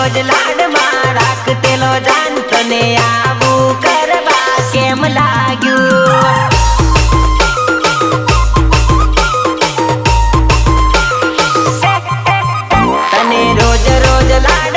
रोज लाड में राखतेलो जान तने आवू करवा केम लाग्यू तने रोज रोज लाड